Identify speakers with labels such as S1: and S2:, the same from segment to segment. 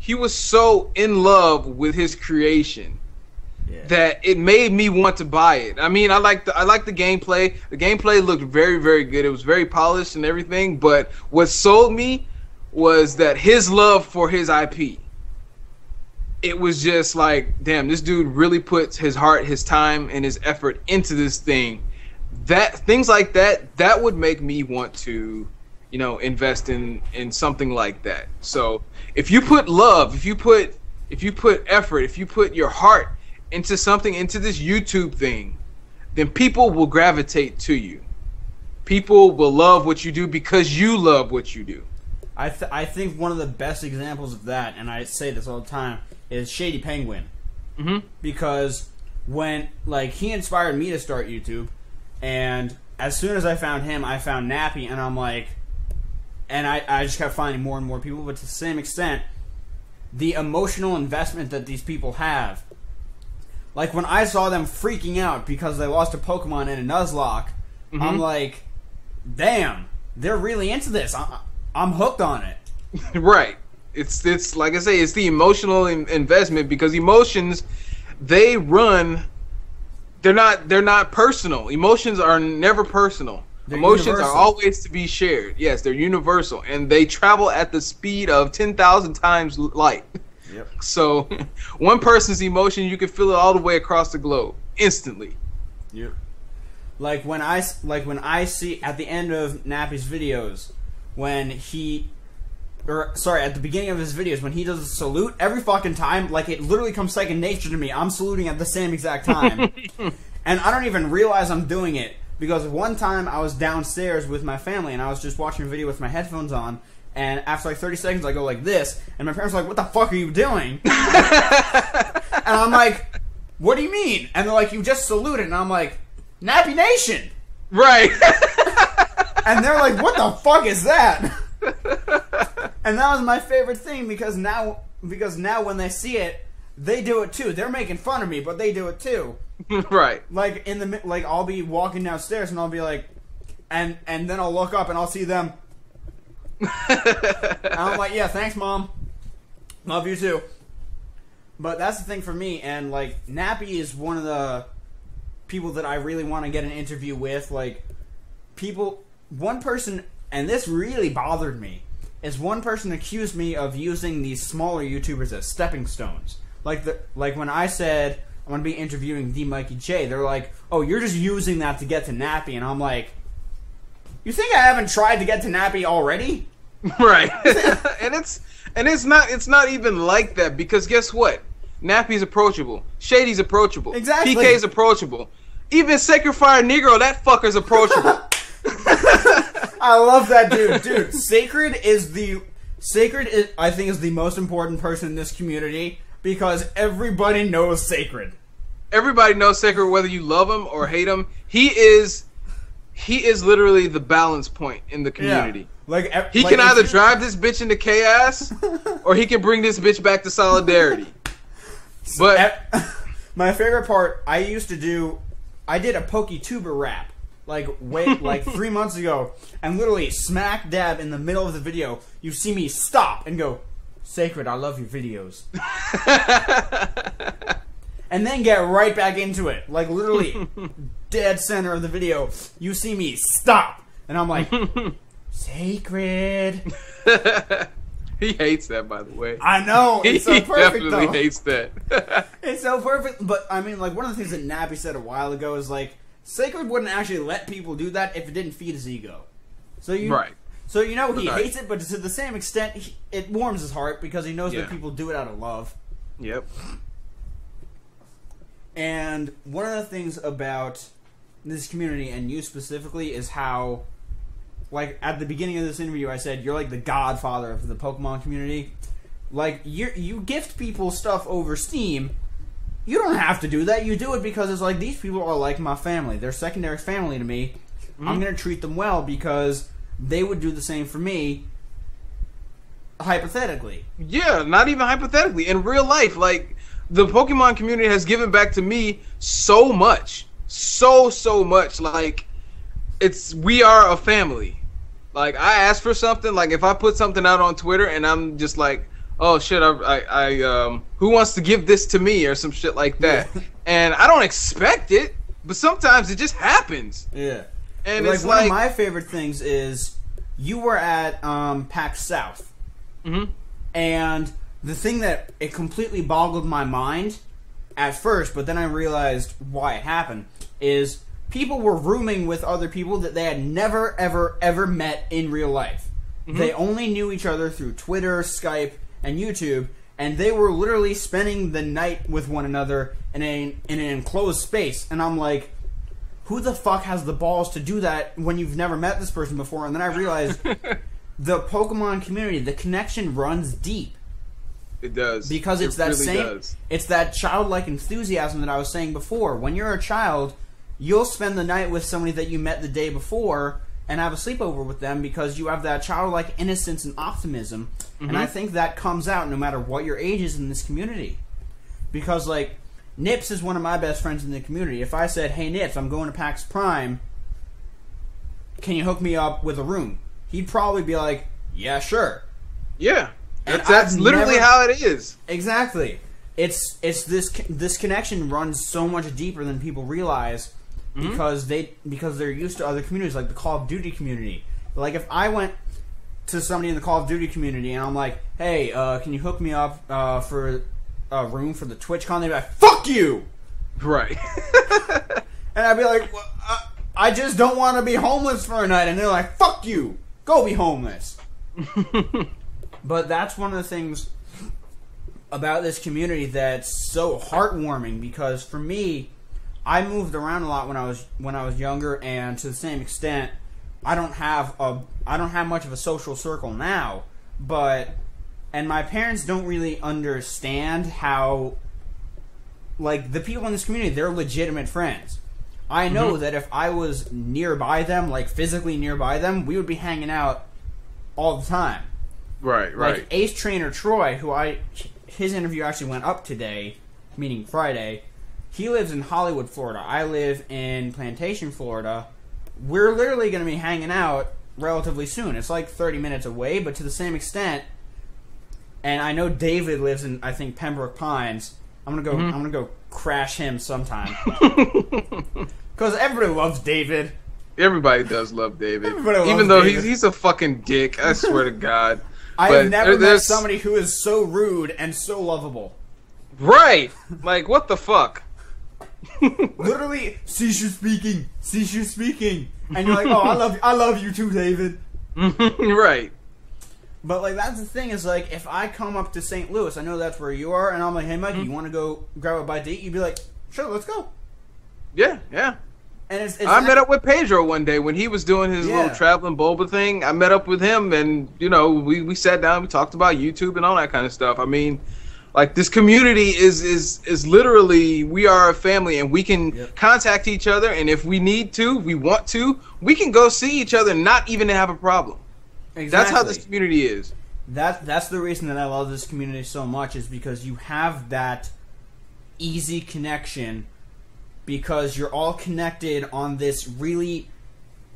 S1: he was so in love with his creation that it made me want to buy it. I mean, I like the gameplay. The gameplay looked very, very good. It was very polished and everything. But what sold me was that his love for his IP. It was just like, damn, this dude really puts his heart, his time, and his effort into this thing. Things like that would make me want to, you know, invest in something like that. So if you put love, if you put effort, if you put your heart into something, into this YouTube thing, then people will gravitate to you. People will love what you do because you love what you do.
S2: I think one of the best examples of that, and I say this all the time, is Shady Penguin. Because when, like, he inspired me to start YouTube, and as soon as I found him, I found Nappy, and I'm like, and I just kept finding more and more people, but to the same extent, the emotional investment that these people have. Like, when I saw them freaking out because they lost a Pokemon in a Nuzlocke, I'm like, damn, they're really into this. I'm hooked on it.
S1: Right. It's like I say, it's the emotional investment, because emotions, they're not personal. Emotions are never personal. Emotions are always to be shared. Yes, they're universal, and they travel at the speed of 10,000 times light. Yep. So, one person's emotion, you can feel it all the way across the globe instantly.
S2: Yep. Like when I see at the end of Nappy's videos, when he, at the beginning of his videos, when he does a salute, every fucking time, like, it literally comes second nature to me. I'm saluting at the same exact time, and I don't even realize I'm doing it. Because one time I was downstairs with my family and I was just watching a video with my headphones on, and after like 30 seconds I go like this, and my parents are like, "What the fuck are you doing?" And I'm like, "What do you mean?" And they're like, "You just saluted," and I'm like, "Nappy Nation!"
S1: Right.
S2: And they're like, "What the fuck is that?" And that was my favorite thing, because now when they see it, they do it too. They're making fun of me, but they do it too.
S1: Right.
S2: Like I'll be walking downstairs and I'll be like, and then I'll look up and I'll see them. And I'm like, yeah, thanks, Mom. Love you too. But that's the thing for me, and like Nappy is one of the people that I really want to get an interview with. Like, one person, and this really bothered me, is one person accused me of using these smaller YouTubers as stepping stones. Like when I said I'm going to be interviewing TheeMikeyJ, they're like, "Oh, you're just using that to get to Nappy," and I'm like, "You think I haven't tried to get to Nappy already?"
S1: Right. and it's not even like that, because guess what? Nappy's approachable. Shady's approachable.
S2: Exactly.
S1: PK's approachable. Even Sacred Fire Negro, that fucker's approachable.
S2: I love that dude. Dude, Sacred is I think is the most important person in this community, because everybody knows Sacred.
S1: Everybody knows Sacred, whether you love him or hate him. He is literally the balance point in the community. Yeah. He can either drive this bitch into chaos, or he can bring this bitch back to solidarity. But
S2: my favorite part, I did a PokeTuber rap like 3 months ago, and literally smack dab in the middle of the video, you see me stop and go, "Sacred, I love your videos." And then get right back into it. Like, literally, dead center of the video, you see me stop. And I'm like, "Sacred."
S1: He hates that, by the way.
S2: I know. It's so perfect,
S1: He definitely
S2: though.
S1: hates that.
S2: It's so perfect. But, I mean, like, one of the things that Nappy said a while ago is, like, Sacred wouldn't actually let people do that if it didn't feed his ego.
S1: Right.
S2: So, you know, he hates it, but to the same extent, it warms his heart, because he knows that people do it out of love.
S1: Yep.
S2: And one of the things about this community, and you specifically, is how, like, at the beginning of this interview, I said you're like the godfather of the Pokemon community. Like, you gift people stuff over Steam. You don't have to do that. You do it because it's like, these people are like my family. They're secondary family to me. I'm going to treat them well because they would do the same for me, hypothetically.
S1: Yeah, not even hypothetically. In real life, like, the Pokemon community has given back to me so much. So much. Like, we are a family. Like, I ask for something, like, if I put something out on Twitter and I'm just like, oh shit, who wants to give this to me or some shit like that. And I don't expect it, but sometimes it just happens.
S2: Yeah.
S1: And
S2: like
S1: it's
S2: one
S1: like
S2: of my favorite things is you were at PAX South.
S1: Mhm.
S2: And the thing that it completely boggled my mind at first, but then I realized why it happened, is people were rooming with other people that they had never, ever, ever met in real life. Mm-hmm. They only knew each other through Twitter, Skype, and YouTube, and they were literally spending the night with one another in an enclosed space. And I'm like, who the fuck has the balls to do that when you've never met this person before? And then I realized the Pokemon community, the connection runs deep.
S1: It does.
S2: Because it's that
S1: really
S2: same,
S1: does.
S2: It's that childlike enthusiasm that I was saying before. When you're a child, you'll spend the night with somebody that you met the day before and have a sleepover with them because you have that childlike innocence and optimism. Mm-hmm. And I think that comes out no matter what your age is in this community. Because, like, Nips is one of my best friends in the community. If I said, hey, Nips, I'm going to PAX Prime, can you hook me up with a room? He'd probably be like, yeah, sure.
S1: Yeah. That's literally how it is.
S2: Exactly. It's this connection runs so much deeper than people realize because they're used to other communities, like the Call of Duty community. Like if I went to somebody in the Call of Duty community and I'm like, hey, can you hook me up for a room for the TwitchCon? They'd be like, fuck you!
S1: Right.
S2: And I'd be like, well, I just don't want to be homeless for a night. And they're like, fuck you! Go be homeless! But that's one of the things about this community that's so heartwarming, because for me, I moved around a lot when I was younger, and to the same extent, I don't have much of a social circle now, and my parents don't really understand how, like, the people in this community, they're legitimate friends. I know that if I was nearby them, like physically nearby them, we would be hanging out all the time.
S1: Right.
S2: Like Ace Trainer Troy, his interview actually went up today, meaning Friday. He lives in Hollywood, Florida. I live in Plantation, Florida. We're literally going to be hanging out relatively soon. It's like 30 minutes away, but to the same extent. And I know David lives in, I think, Pembroke Pines. I'm gonna go crash him sometime. Because everybody loves David.
S1: Everybody does love David.
S2: Even though
S1: he's a fucking dick. I swear to God.
S2: I've never met somebody who is so rude and so lovable.
S1: Right. Like, what the fuck?
S2: Literally, cease your speaking. And you're like, oh, I love you too, David.
S1: Right.
S2: But, like, that's the thing, is, like, if I come up to St. Louis, I know that's where you are, and I'm like, hey, Mikey, you want to go grab a bite to eat? You'd be like, sure, let's go.
S1: Yeah.
S2: And
S1: I met up with Pedro one day when he was doing his little traveling boba thing. I met up with him, and, you know, we sat down, we talked about YouTube and all that kind of stuff. I mean, like, this community is literally, we are a family, and we can contact each other, and if we need to, we want to, we can go see each other and not even have a problem. Exactly. That's how this community is.
S2: That's the reason that I love this community so much, is because you have that easy connection, because you're all connected on this really,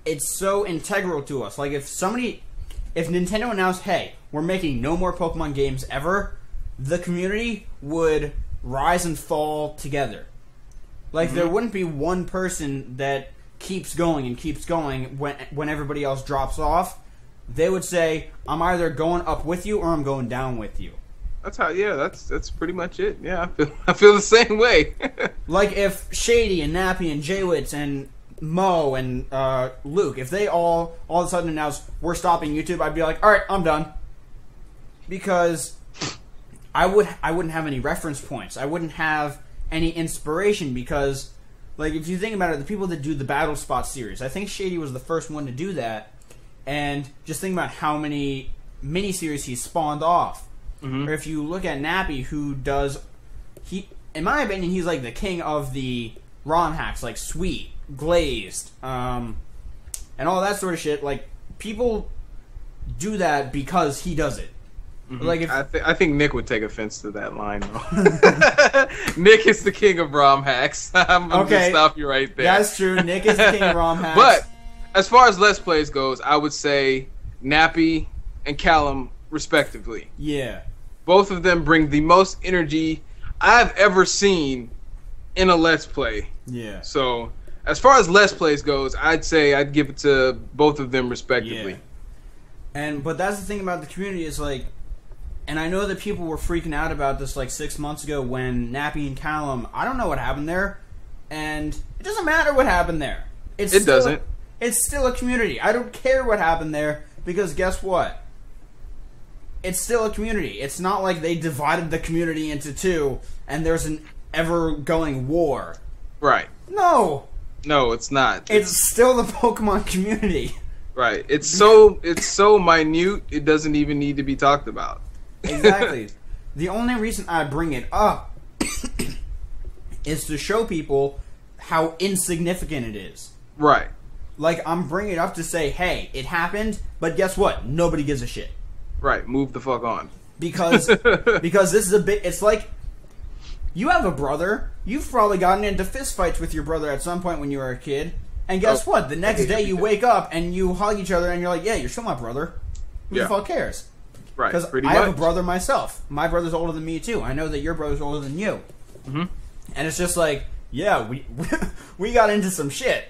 S2: it's so integral to us. Like, if Nintendo announced, hey, we're making no more Pokemon games ever, the community would rise and fall together. Like, there wouldn't be one person that keeps going when everybody else drops off. They would say, I'm either going up with you or I'm going down with you.
S1: That's pretty much it. Yeah, I feel the same way.
S2: Like, if Shady and Nappy and Jaywitz and Mo and Luke, if they all of a sudden announce, we're stopping YouTube, I'd be like, alright, I'm done. Because I wouldn't have any reference points. I wouldn't have any inspiration, because, like, if you think about it, the people that do the Battle Spot series, I think Shady was the first one to do that, and just think about how many miniseries he spawned off. Or if you look at Nappy, who does, in my opinion, he's like the king of the ROM hacks, like Sweet, Glazed, and all that sort of shit. Like, people do that because he does it. Like,
S1: I think Nick would take offense to that line, though. Nick is the king of ROM hacks. I'm going to stop you right there.
S2: That's true. Nick is the king of ROM hacks.
S1: But as far as Let's Plays goes, I would say Nappy and Callum, respectively.
S2: Yeah.
S1: both of them bring the most energy I've ever seen in a Let's Play.
S2: Yeah.
S1: So, as far as Let's Plays goes, I'd say I'd give it to both of them respectively.
S2: Yeah. But that's the thing about the community is like, and I know that people were freaking out about this like 6 months ago when Nappy and Callum, I don't know what happened there, and it doesn't matter what happened there. It doesn't. It's still a community. I don't care what happened there, because guess what? It's still a community. It's not like they divided the community into two and there's an ever-going war.
S1: Right.
S2: No.
S1: No, it's not.
S2: It's still the Pokemon community.
S1: Right. It's so minute, it doesn't even need to be talked about.
S2: Exactly. The only reason I bring it up is to show people how insignificant it is.
S1: Right.
S2: Like, I'm bringing it up to say, hey, it happened, but guess what? Nobody gives a shit.
S1: Right. Move the fuck on.
S2: Because this is a bit... It's like, you have a brother. You've probably gotten into fistfights with your brother at some point when you were a kid. And guess what? The next day you wake up and you hug each other and you're like, yeah, you're still my brother. Who the fuck cares?
S1: Right.
S2: Because I have a brother myself. My brother's older than me, too. I know that your brother's older than you.
S1: Mm-hmm.
S2: And it's just like, yeah, we got into some shit.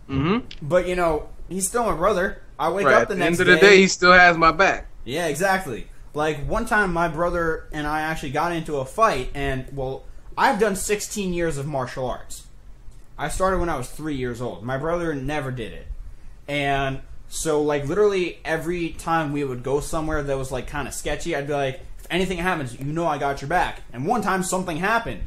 S1: Mm-hmm.
S2: But, you know, he's still my brother. I wake up the next day.
S1: At the end of the day, he still has my back.
S2: Yeah, exactly. Like, one time my brother and I actually got into a fight, and, well, I've done 16 years of martial arts. I started when I was 3 years old. My brother never did it. And so, like, literally every time we would go somewhere that was, like, kind of sketchy, I'd be like, if anything happens, you know I got your back. And one time something happened.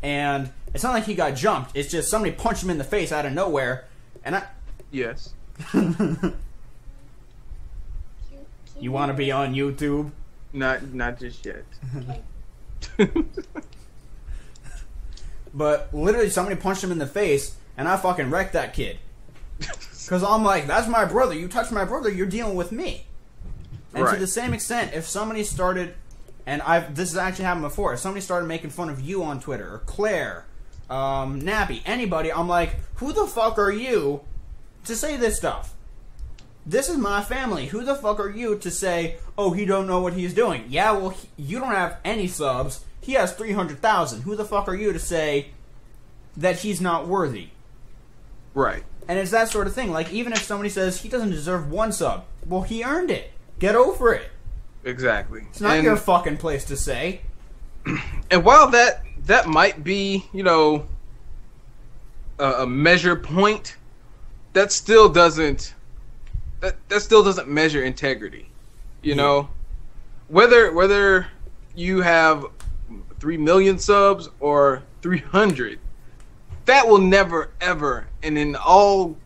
S2: And it's not like he got jumped. It's just somebody punched him in the face out of nowhere. And I...
S1: Yes.
S2: You want to be on YouTube?
S1: Not just yet.
S2: But literally somebody punched him in the face, and I fucking wrecked that kid. Because I'm like, that's my brother. You touch my brother, you're dealing with me. And to the same extent, if somebody started, and this has actually happened before, if somebody started making fun of you on Twitter, or Claire, Nappy, anybody, I'm like, who the fuck are you to say this stuff? This is my family. Who the fuck are you to say, oh, he don't know what he's doing? Yeah, well, you don't have any subs. He has 300,000. Who the fuck are you to say that he's not worthy?
S1: Right.
S2: And it's that sort of thing. Like, even if somebody says he doesn't deserve one sub, well, he earned it. Get over it.
S1: Exactly.
S2: It's not your fucking place to say.
S1: And while that might be, you know, a measure point, that still doesn't measure integrity. You know, whether you have 3 million subs or 300, that will never ever, and in all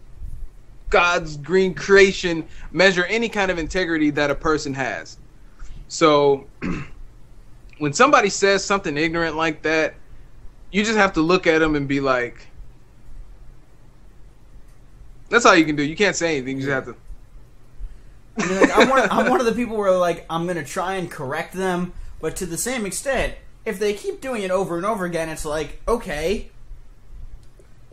S1: God's green creation, measure any kind of integrity that a person has. So when somebody says something ignorant like that, you just have to look at them and be like, that's all you can do. You can't say anything. You just have to.
S2: I mean, like, I'm one of the people where, like, I'm going to try and correct them, but to the same extent, if they keep doing it over and over again, it's like, okay,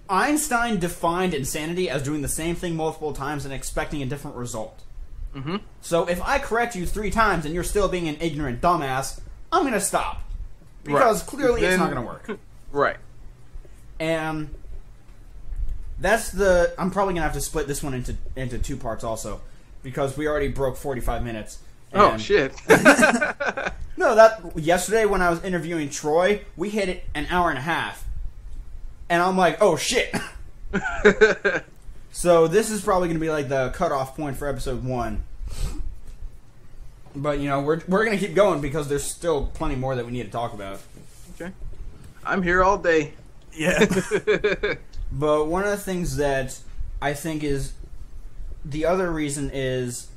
S2: Einstein defined insanity as doing the same thing multiple times and expecting a different result.
S1: Mm-hmm.
S2: So if I correct you 3 times and you're still being an ignorant dumbass, I'm going to stop. Because clearly it's not going to work.
S1: Right.
S2: And that's the... I'm probably going to have to split this one into 2 parts also. Because we already broke 45 minutes.
S1: Oh, shit.
S2: No, yesterday when I was interviewing Troy, we hit it an hour and a half. And I'm like, oh, shit. So this is probably going to be like the cutoff point for episode 1. But, you know, we're going to keep going because there's still plenty more that we need to talk about.
S1: Okay. I'm here all day.
S2: Yeah. But one of the things that I think is... The other reason is...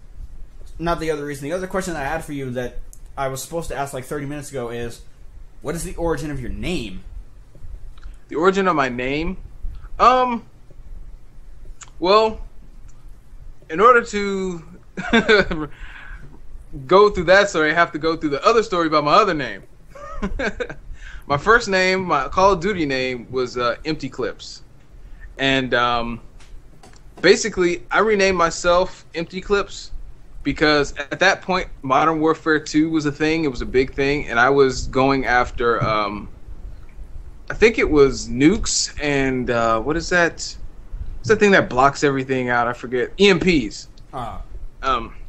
S2: Not the other reason. The other question that I had for you that I was supposed to ask like 30 minutes ago is... What is the origin of your name?
S1: The origin of my name? Well, in order to go through that story, I have to go through the other story about my other name. My first name, my Call of Duty name, was Empty Clips. And basically, I renamed myself Empty Clips because at that point, Modern Warfare 2 was a thing. It was a big thing, and I was going after, I think it was nukes and what is that? What's that thing that blocks everything out? I forget. EMPs.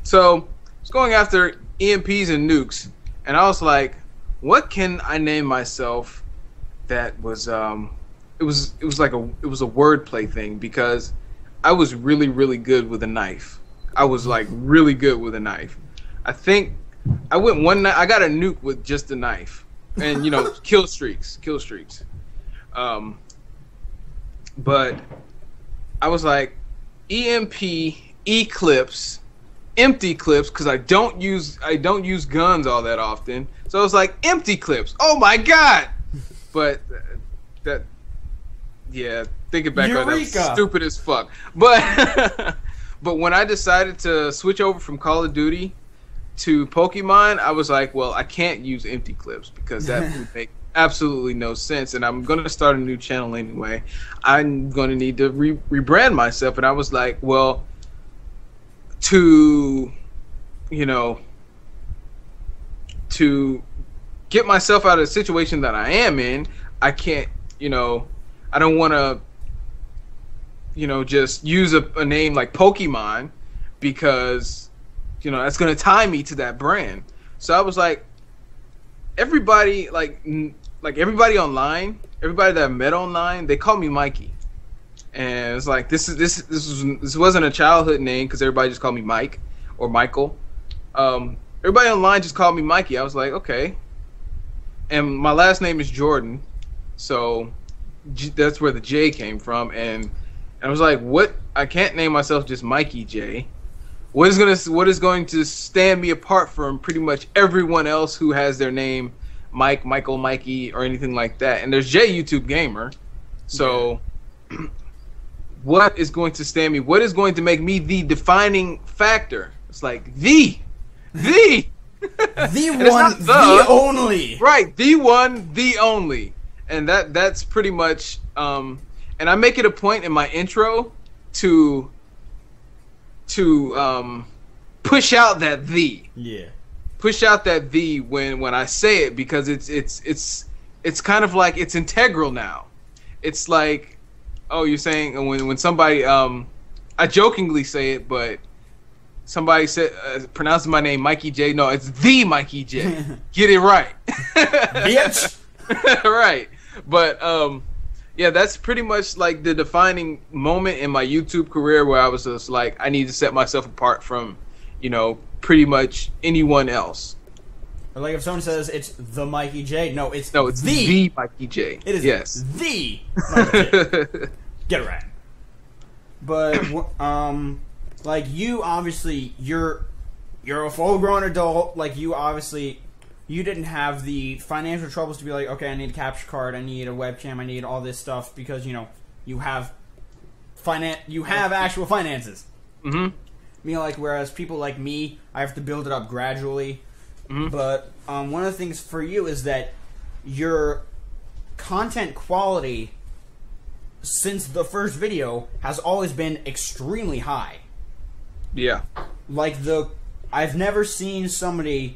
S1: So I was going after EMPs and nukes, and I was like, what can I name myself that was it was a wordplay thing, because I was really, really good with a knife. I was like really good with a knife. I think I went one night. I got a nuke with just a knife, and kill streaks. But I was like EMP, Eclipse, empty clips, because I don't use guns all that often. So I was like empty clips. Oh my god! But thinking back on that, was stupid as fuck. But but when I decided to switch over from Call of Duty to Pokemon, I was like, well, I can't use empty clips because that would make absolutely no sense, and I'm going to start a new channel anyway. I'm going to need to rebrand myself, and I was like, well, to get myself out of the situation that I am in, I can't, I don't want to, just use a name like Pokemon, because, that's going to tie me to that brand. So I was like, everybody, like everybody online, everybody that I met online, they call me Mikey. And it's like, this wasn't a childhood name, because everybody just called me Mike or Michael. Everybody online just called me Mikey. I was like, okay. And my last name is Jordan, so that's where the J came from. And I was like, what? I can't name myself just Mikey J. What is going to stand me apart from pretty much everyone else who has their name Mike, Michael, Mikey, or anything like that? And there's J YouTube Gamer. So what is going to stand me? What is going to make me the defining factor? It's like the one, the only. Right, the one, the only. And that's pretty much and I make it a point in my intro to push out that the. Yeah. Push out that the when I say it, because it's kind of like it's integral now. It's like, oh, you're saying when somebody I jokingly say it, but somebody said pronounces my name Mikey J. No, it's TheeMikeyJ. Get it right. Bitch. Right. But yeah, that's pretty much like the defining moment in my YouTube career, where I was just like, I need to set myself apart from, pretty much anyone else.
S2: Or like if someone says it's the Mikey J, no, it's
S1: the Mikey J.
S2: It is the Mikey J. Get it right. But like you obviously you're a full-grown adult. Like you didn't have the financial troubles to be like, okay, I need a capture card, I need a webcam, I need all this stuff, because you have actual finances. Mm-hmm. Like whereas people like me, I have to build it up gradually. Mm-hmm. But one of the things for you is that your content quality since the first video has always been extremely high.
S1: Yeah.
S2: Like I've never seen somebody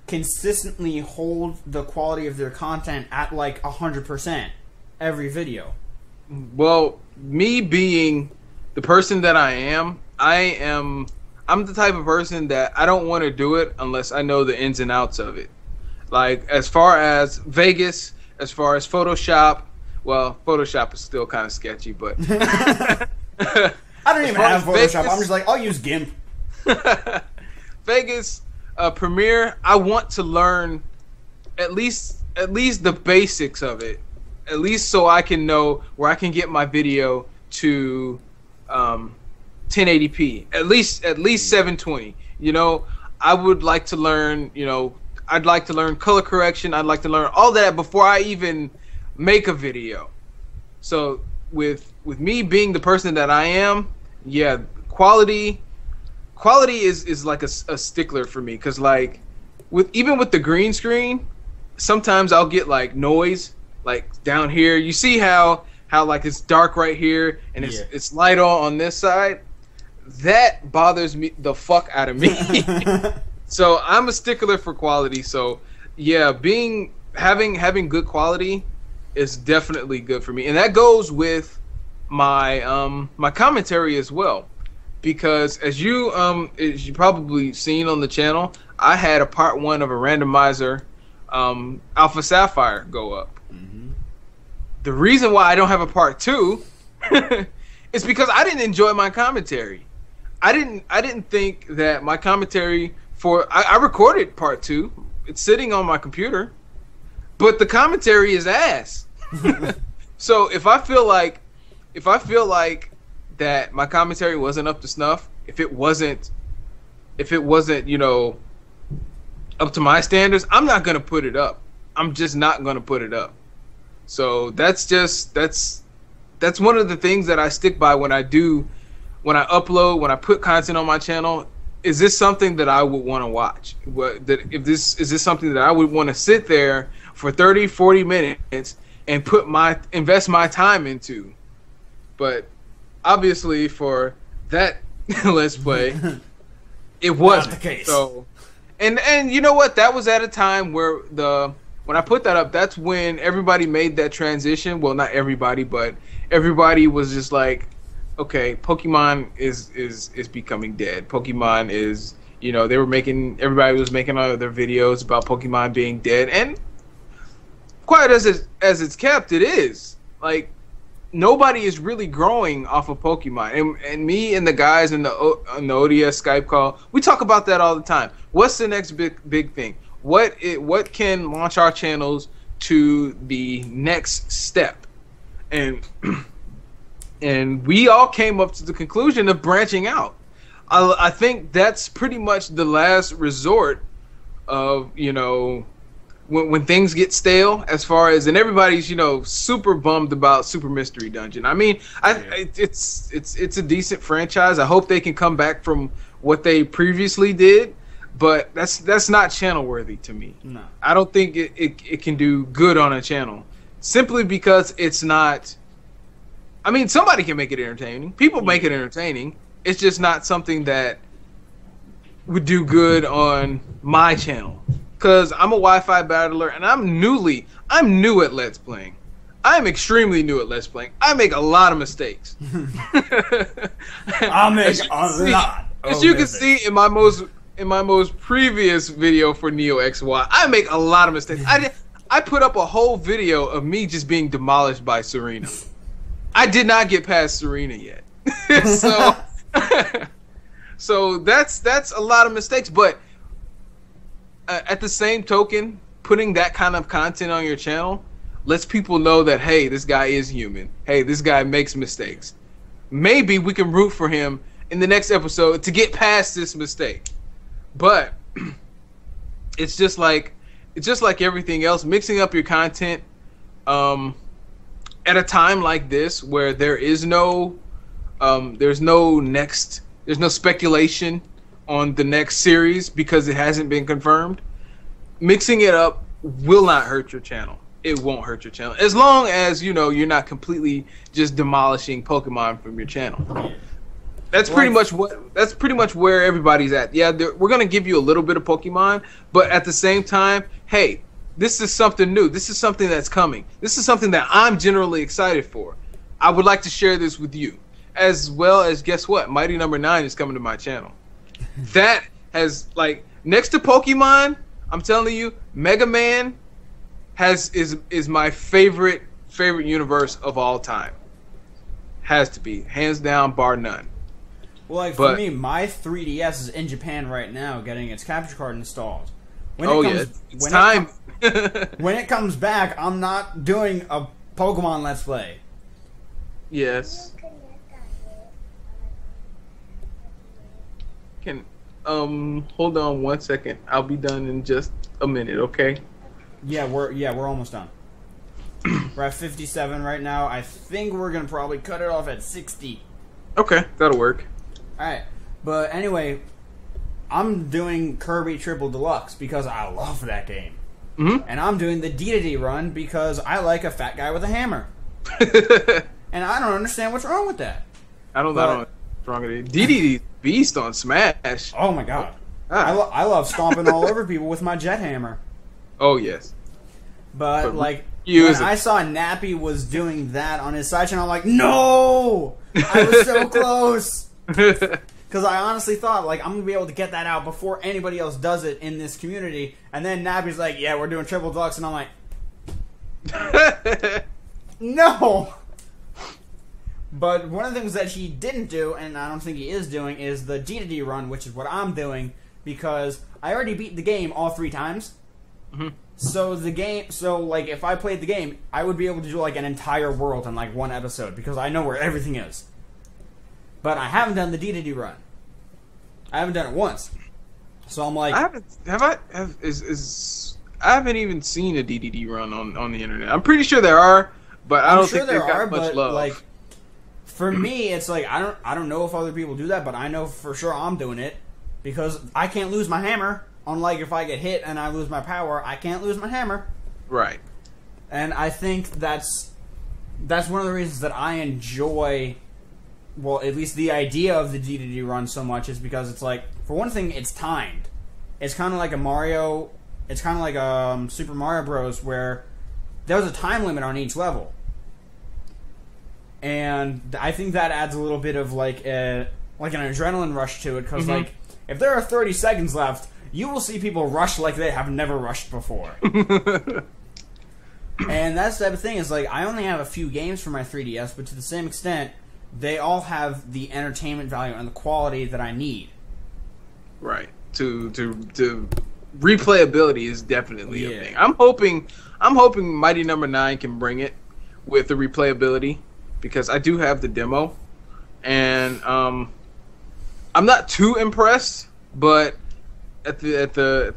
S2: consistently hold the quality of their content at like 100% every video.
S1: Well, me being the person that I'm the type of person that I don't want to do it unless I know the ins and outs of it. Like as far as Vegas, as far as Photoshop, well, Photoshop is still kind of sketchy, but
S2: I don't even have Photoshop. Vegas, I'm just like, I'll use GIMP.
S1: Vegas, Premiere, I want to learn at least the basics of it, at least so I can know where I can get my video to 1080p, at least 720. I would like to learn. I'd like to learn color correction. I'd like to learn all that before I even make a video. So with me being the person that I am, yeah, quality is like a stickler for me, because like even with the green screen, sometimes I'll get like noise like down here. You see how like it's dark right here and it's light on this side. that bothers me the fuck out of me. So I'm a stickler for quality. So yeah, having good quality is definitely good for me, and that goes with my my commentary as well. Because as you probably seen on the channel, I had a part 1 of a randomizer Alpha Sapphire go up. Mm-hmm. The reason why I don't have a part 2 is because I didn't enjoy my commentary. I didn't think that my commentary I recorded part 2. It's sitting on my computer, but the commentary is ass. So if I feel like that my commentary wasn't up to snuff, if it wasn't, you know, up to my standards, I'm not gonna put it up. I'm just not gonna put it up. So that's one of the things that I stick by when I upload, when I put content on my channel. Is this something that I would want to watch? Is this something that I would want to sit there for 30, 40 minutes and invest my time into? But obviously for that Let's Play, it wasn't
S2: the case.
S1: So, and you know what? That was at a time where when I put that up, that's when everybody made that transition. Well, not everybody, but everybody was just like, okay, Pokemon is becoming dead. Pokemon is, you know, everybody was making all of their videos about Pokemon being dead, and quite as it's kept, it is. Like, nobody is really growing off of Pokemon. And me and the guys in the ODS Skype call, we talk about that all the time. What's the next big thing? What can launch our channels to the next step? And we all came up to the conclusion of branching out. I think that's pretty much the last resort of, you know, when things get stale, as far as, and everybody's, you know, super bummed about Super Mystery Dungeon. I mean, it's a decent franchise. I hope they can come back from what they previously did, but that's not channel worthy to me. No. I don't think it can do good on a channel, simply because it's not. I mean, somebody can make it entertaining. People make it entertaining. It's just not something that would do good on my channel. Because I'm a Wi-Fi battler, and I'm new at Let's Playing. I'm extremely new at Let's Playing. I make a lot of mistakes.
S2: I make a lot.
S1: As you can see in my most previous video for Neo XY, I make a lot of mistakes. I put up a whole video of me just being demolished by Serena. I did not get past Serena yet. So that's a lot of mistakes. But at the same token, putting that kind of content on your channel lets people know that, hey, this guy is human. Hey, this guy makes mistakes. Maybe we can root for him in the next episode to get past this mistake. But it's just like everything else, mixing up your content at a time like this where there's no speculation on the next series because it hasn't been confirmed. Mixing it up will not hurt your channel. It won't hurt your channel, as long as, you know, you're not completely just demolishing Pokemon from your channel. That's pretty much where everybody's at. Yeah, we're gonna give you a little bit of Pokemon, but at the same time, hey, this is something new. This is something that's coming. This is something that I'm generally excited for. I would like to share this with you, as well as, guess what? Mighty Number 9 is coming to my channel. That has, like, next to Pokemon, I'm telling you, Mega Man is my favorite universe of all time. Has to be, hands down, bar none.
S2: Well, like, for me, my 3DS is in Japan right now, getting its capture card installed.
S1: It's time.
S2: When it comes back, I'm not doing a Pokemon Let's Play.
S1: Yes. Hold on 1 second. I'll be done in just a minute, okay?
S2: Yeah, we're almost done. We're at 57 right now. I think we're gonna probably cut it off at 60.
S1: Okay, that'll work.
S2: Alright. But anyway, I'm doing Kirby Triple Deluxe because I love that game. Mm-hmm. And I'm doing the D run because I like a fat guy with a hammer. And I don't understand what's wrong with that.
S1: I don't know. Stronger than DDD beast on Smash.
S2: Oh my god.
S1: Ah.
S2: I love stomping all over people with my jet hammer.
S1: Oh yes.
S2: But like when I saw Nappy was doing that on his side channel, I'm like, no! I was so close. Because I honestly thought, like, I'm going to be able to get that out before anybody else does it in this community. And then Nappy's like, yeah, we're doing triple deluxe. And I'm like, no! But one of the things that he didn't do, and I don't think he is doing, is the D2D run, which is what I'm doing, because I already beat the game all 3 times.
S1: Mm-hmm.
S2: So like, if I played the game, I would be able to do, like, an entire world in, like, 1 episode, because I know where everything is. But I haven't done the D2D run. I haven't done it once. So I'm like...
S1: I haven't even seen a DDD run on the internet. I'm pretty sure there are, but I don't think they've got much love.
S2: Like, for me, it's like, I don't know if other people do that, but I know for sure I'm doing it, because I can't lose my hammer. Unlike if I get hit and I lose my power, I can't lose my hammer.
S1: Right.
S2: And I think that's one of the reasons that I enjoy, well, at least the idea of the D2D run so much, is because it's like, for one thing, it's timed. It's kind of like it's kind of like Super Mario Bros. Where there's a time limit on each level. And I think that adds a little bit of like an adrenaline rush to it, because like, if there are 30 seconds left, you will see people rush like they have never rushed before. And that's the type of thing, is like, I only have a few games for my 3DS, but to the same extent, they all have the entertainment value and the quality that I need.
S1: Right. To replayability is definitely a thing. I'm hoping Mighty Number 9 can bring it with the replayability, because I do have the demo, and I'm not too impressed, but at the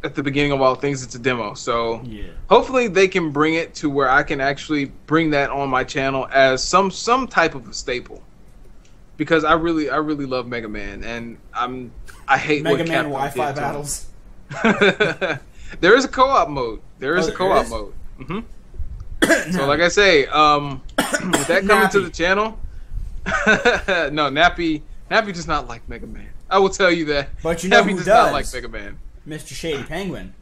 S1: beginning of all things, it's a demo. So hopefully they can bring it to where I can actually bring that on my channel as some type of a staple, because I really love Mega Man, and I hate
S2: Mega Man Wi-Fi battles.
S1: There is a co-op mode. There is a co-op mode. So like I say, with that coming to the channel, no, Nappy does not like Mega Man. I will tell you that.
S2: But you know
S1: Nappy
S2: who
S1: does
S2: does?
S1: not like Mega Man.
S2: Mr. Shady Penguin.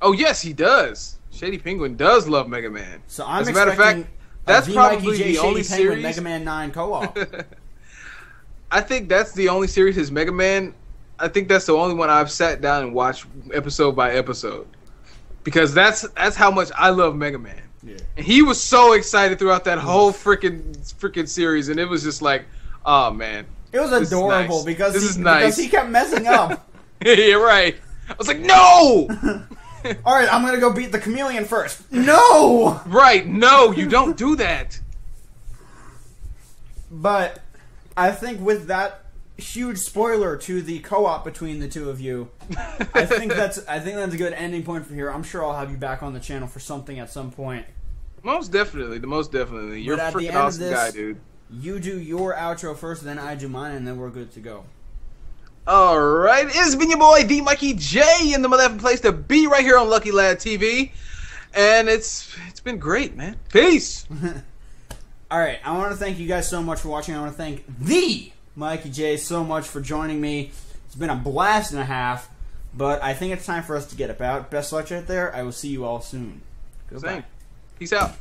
S1: Oh yes, he does. Shady Penguin does love Mega Man.
S2: So I'm
S1: As a matter of fact, that's probably the only series.
S2: Mega Man 9 co-op.
S1: I think that's the only series. His Mega Man. I think that's the only one I've sat down and watched episode by episode, because that's how much I love Mega Man. Yeah. And he was so excited throughout that whole freaking series, and it was just like, oh man,
S2: it was adorable,
S1: because
S2: because he kept messing up.
S1: Yeah, right. I was like, no.
S2: All right, I'm gonna go beat the chameleon first. No.
S1: Right, no, you don't do that.
S2: But I think with that huge spoiler to the co-op between the two of you, I think that's a good ending point for here. I'm sure I'll have you back on the channel for something at some point.
S1: Most definitely. You're a freaking awesome guy, dude.
S2: You do your outro first, then I do mine, and then we're good to go.
S1: Alright, it's been your boy, TheeMikeyJ, in the malevolent place to be, right here on Lucky Lad TV. And it's been great, man. Peace!
S2: Alright, I want to thank you guys so much for watching. I want to thank TheeMikeyJ so much for joining me. It's been a blast and a half, but I think it's time for us to get about. Best luck out there. I will see you all soon. Goodbye.
S1: Peace out.